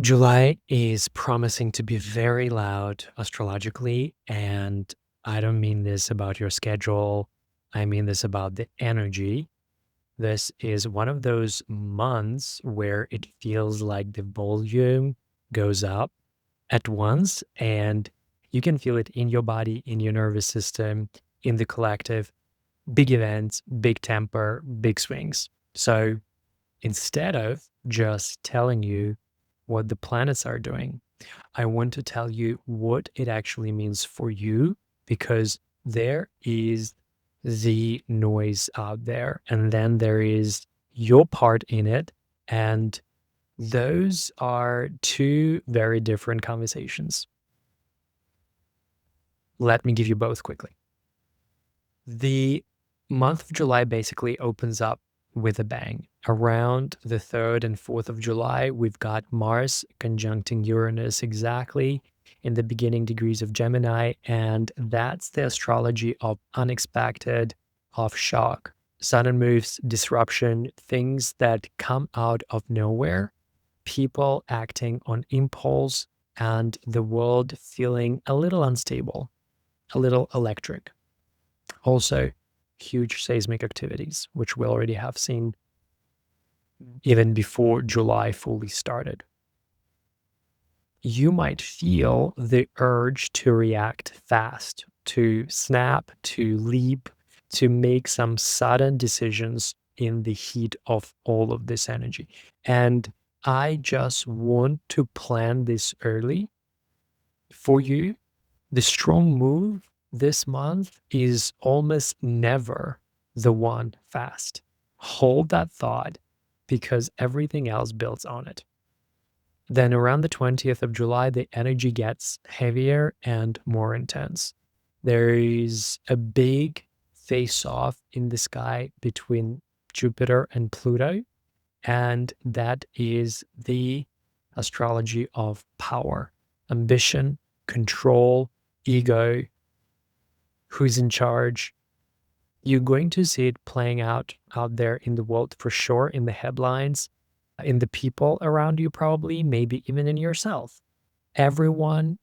July is promising to be very loud astrologically, and I don't mean this about your schedule. I mean this about the energy. This is one of those months where it feels like the volume goes up at once, and you can feel it in your body, in your nervous system, in the collective. Big events, big temper, big swings. So instead of just telling you what the planets are doing, I want to tell you what it actually means for you, because there is the noise out there, and then there is your part in it. And those are two very different conversations. Let me give you both quickly. The month of July basically opens up with a bang. Around the 3rd and 4th of July, we've got Mars conjuncting Uranus exactly in the beginning degrees of Gemini, and that's the astrology of unexpected, of shock, sudden moves, disruption, things that come out of nowhere, people acting on impulse, and the world feeling a little unstable, a little electric. Also, huge seismic activities, which we already have seen even before July fully started. You might feel the urge to react fast, to snap, to leap, to make some sudden decisions in the heat of all of this energy. And I just want to plan this early for you. The strong move this month is almost never the one fast. Hold that thought, because everything else builds on it. Then around the 20th of July, the energy gets heavier and more intense. There is a big face off in the sky between Jupiter and Pluto, and that is the astrology of power, ambition, control, ego, who's in charge. You're going to see it playing out there in the world for sure, in the headlines, in the people around you, probably, maybe even in yourself. Everyone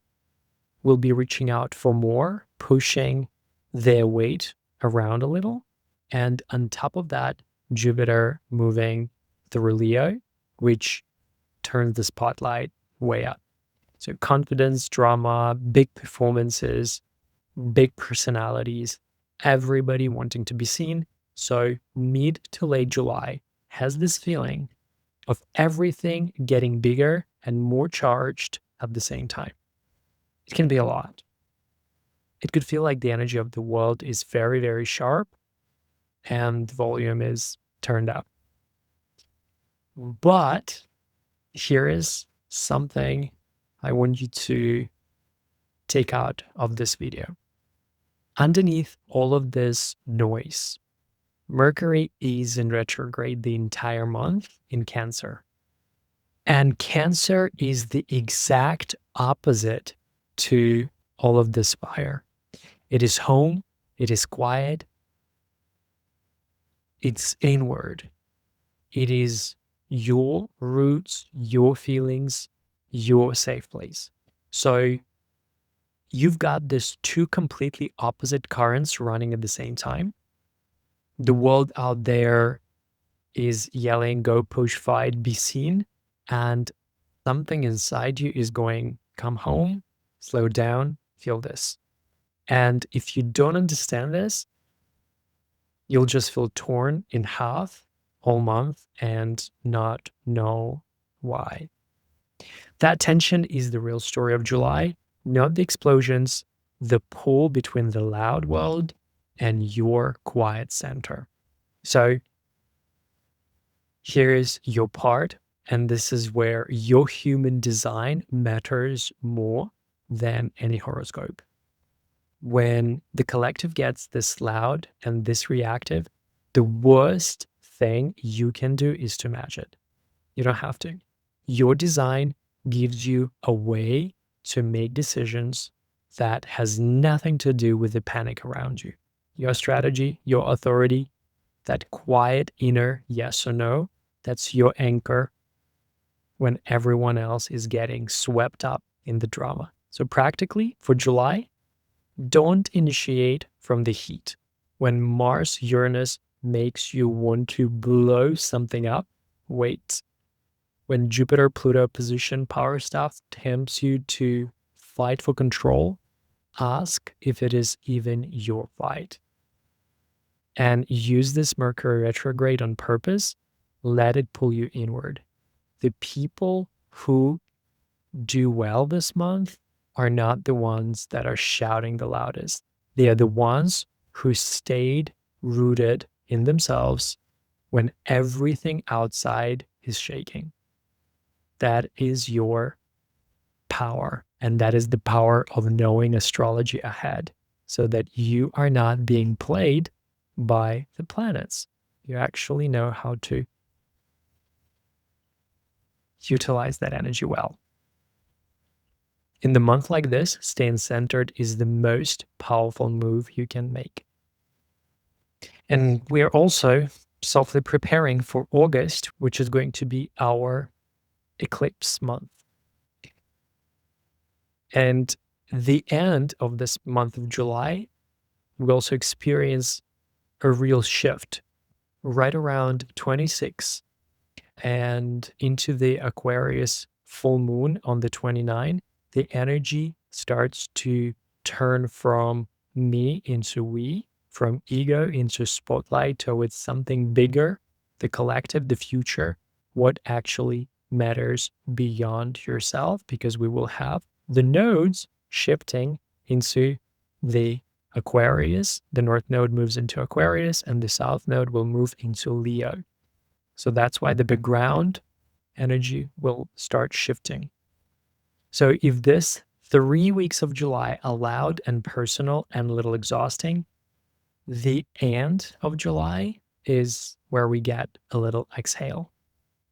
will be reaching out for more, pushing their weight around a little. And on top of that, Jupiter moving through Leo, which turns the spotlight way up. So confidence, drama, big performances, big personalities, everybody wanting to be seen. So mid to late July has this feeling of everything getting bigger and more charged at the same time. It can be a lot. It could feel like the energy of the world is very, very sharp and the volume is turned up. But here is something I want you to take out of this video. Underneath all of this noise, Mercury is in retrograde the entire month in Cancer. And Cancer is the exact opposite to all of this fire. It is home, it is quiet, it's inward. It is your roots, your feelings, your safe place. So you've got these two completely opposite currents running at the same time. The world out there is yelling, go, push, fight, be seen. And something inside you is going, come home, slow down, feel this. And if you don't understand this, you'll just feel torn in half all month and not know why. That tension is the real story of July, not the explosions, the pull between the loud world and your quiet center. So here's your part, and this is where your human design matters more than any horoscope. When the collective gets this loud and this reactive, the worst thing you can do is to match it. You don't have to. Your design gives you a way to make decisions that has nothing to do with the panic around you. Your strategy, your authority, that quiet inner yes or no, that's your anchor. when everyone else is getting swept up in the drama. So practically for July, don't initiate from the heat. When Mars Uranus makes you want to blow something up, wait. When Jupiter Pluto position power stuff tempts you to fight for control, ask if it is even your fight. And use this Mercury retrograde on purpose. Let it pull you inward. The people who do well this month are not the ones that are shouting the loudest. They are the ones who stayed rooted in themselves when everything outside is shaking. That is your power. And that is the power of knowing astrology ahead so that you are not being played by the planets. You actually know how to utilize that energy well. In the month like this, staying centered is the most powerful move you can make. And we are also softly preparing for August, which is going to be our eclipse month. And the end of this month of July, we also experience a real shift right around 26 and into the Aquarius full moon on the 29th. The energy starts to turn from me into we, from ego into spotlight towards something bigger, the collective, the future, what actually matters beyond yourself, because we will have the nodes shifting into the Aquarius. The North Node moves into Aquarius and the South Node will move into Leo. So that's why the background energy will start shifting. So if this 3 weeks of July are loud and personal and a little exhausting, the end of July is where we get a little exhale,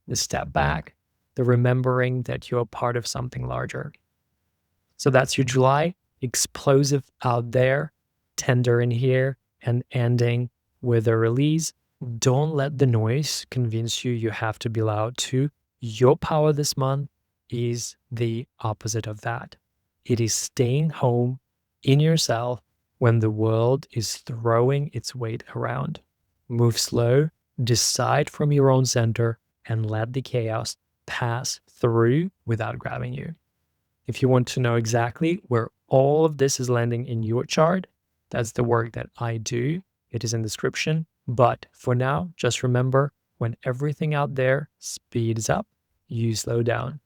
the step back, the remembering that you're part of something larger. So that's your July, explosive out there, tender in here, and ending with a release. Don't let the noise convince you have to be loud too. Your power this month is the opposite of that. It is staying home in yourself when the world is throwing its weight around. Move slow, decide from your own center, and let the chaos pass through without grabbing you. If you want to know exactly where all of this is landing in your chart, that's the work that I do. It is in the description. But for now, just remember, when everything out there speeds up, you slow down.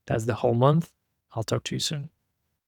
That's the whole month. I'll talk to you soon.